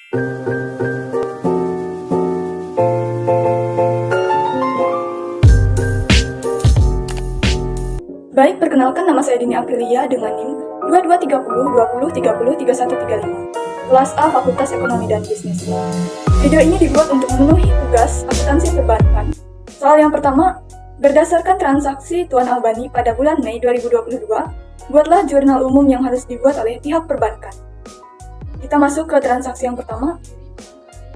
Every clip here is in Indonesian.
Baik, perkenalkan nama saya Dini Aprilia dengan NIM 223020303135. Kelas A Fakultas Ekonomi dan Bisnis. Video ini dibuat untuk memenuhi tugas akuntansi perbankan. Soal yang pertama, berdasarkan transaksi Tuan Albani pada bulan Mei 2022, buatlah jurnal umum yang harus dibuat oleh pihak perbankan. Kita masuk ke transaksi yang pertama.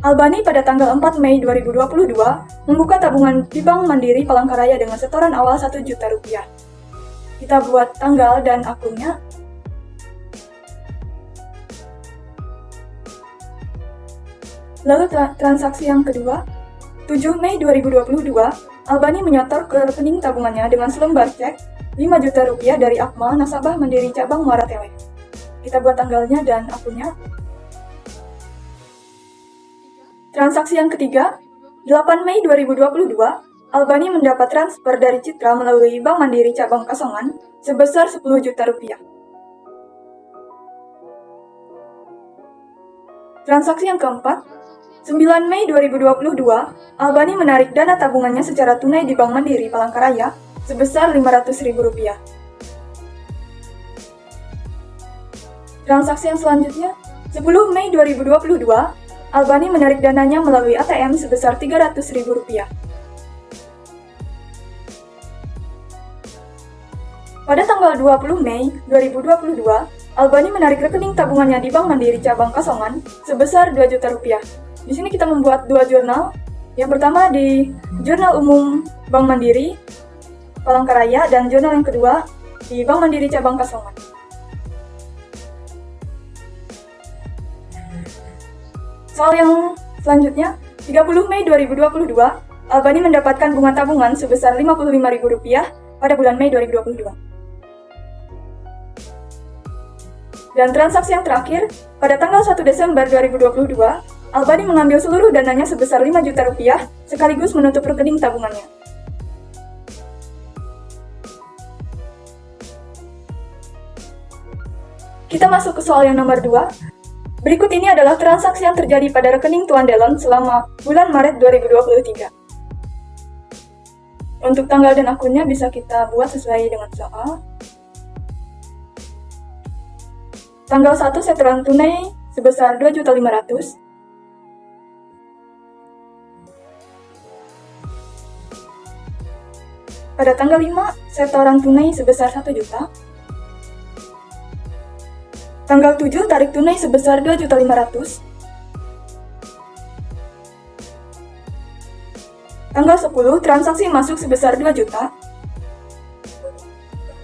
Albani pada tanggal 4 Mei 2022 membuka tabungan di Bank Mandiri Palangkaraya dengan setoran awal 1 juta rupiah. Kita buat tanggal dan akunnya. Lalu transaksi yang kedua, 7 Mei 2022, Albani menyetor ke rekening tabungannya dengan selembar cek 5 juta rupiah dari Akmal nasabah Mandiri cabang Muara Telek. Kita buat tanggalnya dan akunnya. Transaksi yang ketiga, 8 Mei 2022, Albani mendapat transfer dari Citra melalui Bank Mandiri cabang Kasongan sebesar 10 juta rupiah. Transaksi yang keempat, 9 Mei 2022, Albani menarik dana tabungannya secara tunai di Bank Mandiri Palangkaraya sebesar Rp500.000. Transaksi yang selanjutnya, 10 Mei 2022, Albani menarik dananya melalui ATM sebesar Rp300.000. Pada tanggal 20 Mei 2022, Albani menarik rekening tabungannya di Bank Mandiri cabang Kasongan sebesar Rp2 juta. Di sini kita membuat dua jurnal. Yang pertama di Jurnal Umum Bank Mandiri Palangkaraya dan jurnal yang kedua di Bank Mandiri cabang Kasongan. Soal yang selanjutnya, 30 Mei 2022, Albani mendapatkan bunga tabungan sebesar Rp55.000 pada bulan Mei 2022. Dan transaksi yang terakhir, pada tanggal 1 Desember 2022, Albani mengambil seluruh dananya sebesar Rp5 juta sekaligus menutup rekening tabungannya. Kita masuk ke soal yang nomor 2. Berikut ini adalah transaksi yang terjadi pada rekening Tuan Delon selama bulan Maret 2023. Untuk tanggal dan akunnya bisa kita buat sesuai dengan soal. Tanggal 1 setoran tunai sebesar Rp2.500.000. Pada tanggal 5, setoran tunai sebesar Rp1 juta. Tanggal 7, tarik tunai sebesar Rp2.500.000. Tanggal 10, transaksi masuk sebesar Rp2 juta.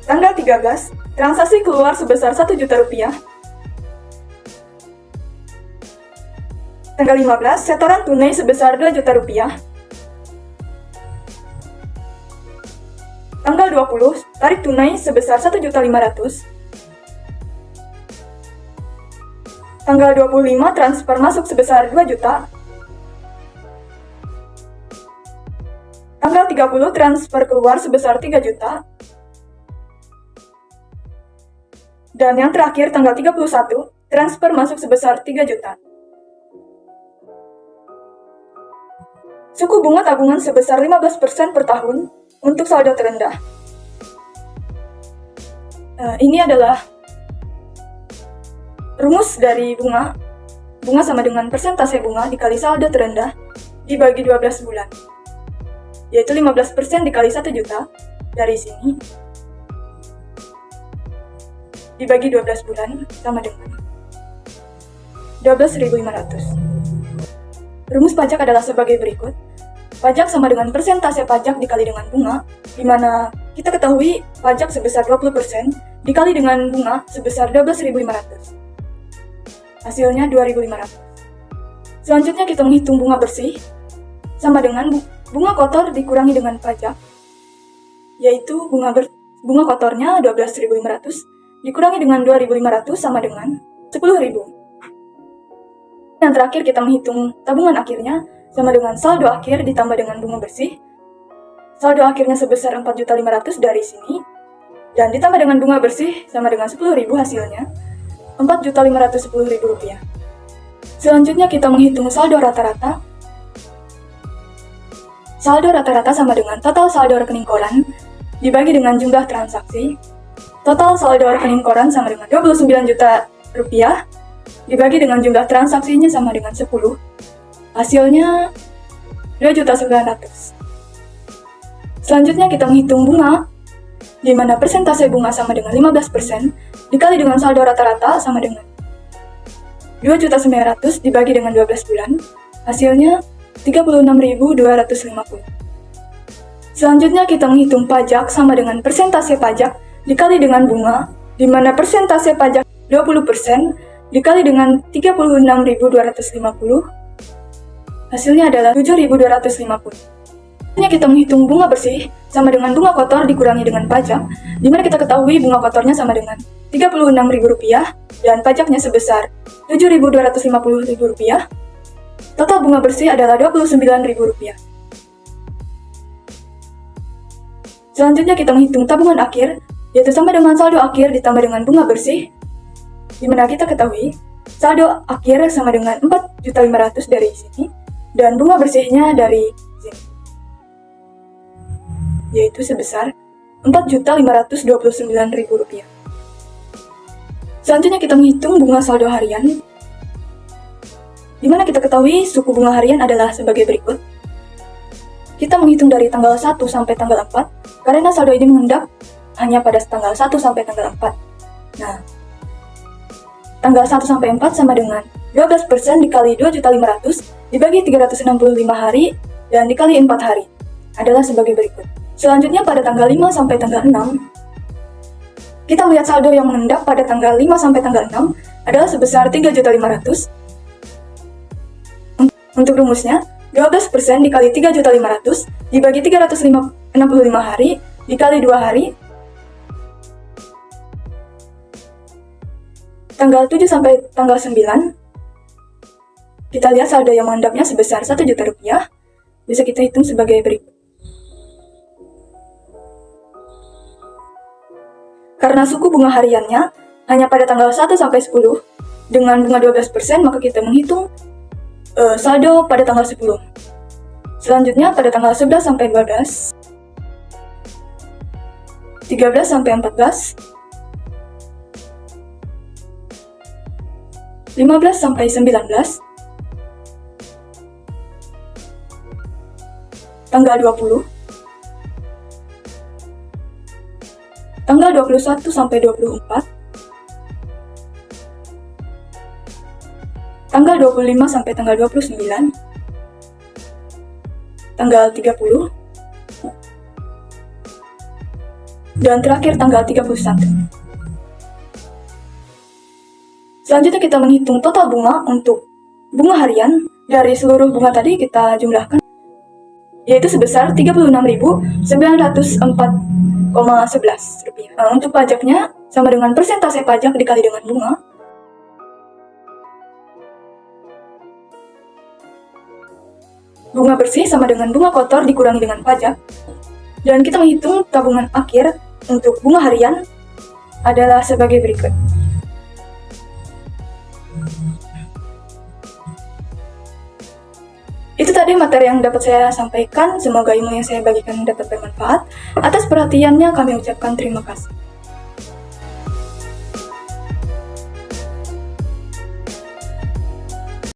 Tanggal 13, transaksi keluar sebesar Rp1 juta. Tanggal 15, setoran tunai sebesar Rp2 juta. Tanggal 20, tarik tunai sebesar Rp1.500.000. Tanggal 25, transfer masuk sebesar Rp2 juta. Tanggal 30, transfer keluar sebesar Rp3 juta. Dan yang terakhir, tanggal 31, transfer masuk sebesar Rp3 juta. Suku bunga tabungan sebesar 15% per tahun untuk saldo terendah. Ini adalah rumus dari bunga. Bunga sama dengan persentase bunga dikali saldo terendah dibagi 12 bulan. Yaitu 15% dikali 1 juta dari sini dibagi 12 bulan sama dengan 12.500. Rumus pajak adalah sebagai berikut. Pajak sama dengan persentase pajak dikali dengan bunga, di mana kita ketahui pajak sebesar 20% dikali dengan bunga sebesar 12.500. Hasilnya 2.500. Selanjutnya kita menghitung bunga bersih, sama dengan bunga kotor dikurangi dengan pajak, yaitu bunga kotornya 12.500 dikurangi dengan 2.500 sama dengan 10.000. Yang terakhir kita menghitung tabungan akhirnya, sama dengan saldo akhir ditambah dengan bunga bersih. Saldo akhirnya sebesar 4.500.000 dari sini, dan ditambah dengan bunga bersih sama dengan 10.000 hasilnya, Rp4.510.000. Selanjutnya kita menghitung saldo rata-rata. Saldo rata-rata sama dengan total saldo rekening koran dibagi dengan jumlah transaksi. Total saldo rekening koran sama dengan 29 juta rupiah dibagi dengan jumlah transaksinya sama dengan 10. Hasilnya 2.900.000. Selanjutnya kita menghitung bunga, di mana persentase bunga sama dengan 15% dikali dengan saldo rata-rata sama dengan 2.900.000 dibagi dengan 12 bulan. Hasilnya 36.250. Selanjutnya kita menghitung pajak sama dengan persentase pajak dikali dengan bunga, di mana persentase pajak 20% dikali dengan 36.250. Hasilnya adalah 7.250. Selanjutnya kita menghitung bunga bersih sama dengan bunga kotor dikurangi dengan pajak, di mana kita ketahui bunga kotornya sama dengan Rp36.000 dan pajaknya sebesar Rp7.250.000. Total bunga bersih adalah Rp29.000. Selanjutnya kita menghitung tabungan akhir, yaitu sama dengan saldo akhir ditambah dengan bunga bersih, di mana kita ketahui saldo akhir sama dengan 4.500.000 dari sini dan bunga bersihnya dari sini, yaitu sebesar Rp4.529.000. Selanjutnya kita menghitung bunga saldo harian, di mana kita ketahui suku bunga harian adalah sebagai berikut. Kita menghitung dari tanggal 1 sampai tanggal 4, karena saldo ini mengendap hanya pada tanggal 1 sampai tanggal 4. Nah, tanggal 1 sampai 4 sama dengan 12% dikali 2.500.000 dibagi 365 hari dan dikali 4 hari adalah sebagai berikut. Selanjutnya pada tanggal 5 sampai tanggal 6, kita melihat saldo yang mengendap pada tanggal 5 sampai tanggal 6 adalah sebesar 3.500.000. Untuk rumusnya, 12% dikali 3.500.000 dibagi 365 hari dikali 2 hari, tanggal 7 sampai tanggal 9, kita lihat saldo yang mengendapnya sebesar Rp1 juta. Bisa kita hitung sebagai berikut. Karena suku bunga hariannya hanya pada tanggal 1 sampai 10 dengan bunga 12%, maka kita menghitung saldo pada tanggal 10. Selanjutnya pada tanggal 11 sampai 12, 13 sampai 14, 15 sampai 19, tanggal 20, tanggal 21 sampai 24, tanggal 25 sampai tanggal 29, tanggal 30, dan terakhir tanggal 31. Selanjutnya kita menghitung total bunga untuk bunga harian dari seluruh bunga tadi kita jumlahkan, yaitu sebesar Rp36.904,11. Untuk pajaknya sama dengan persentase pajak dikali dengan bunga. Bunga bersih sama dengan bunga kotor dikurangi dengan pajak. Dan kita menghitung tabungan akhir untuk bunga harian adalah sebagai berikut. Itu tadi materi yang dapat saya sampaikan. Semoga ilmu yang saya bagikan dapat bermanfaat. Atas perhatiannya kami ucapkan terima kasih.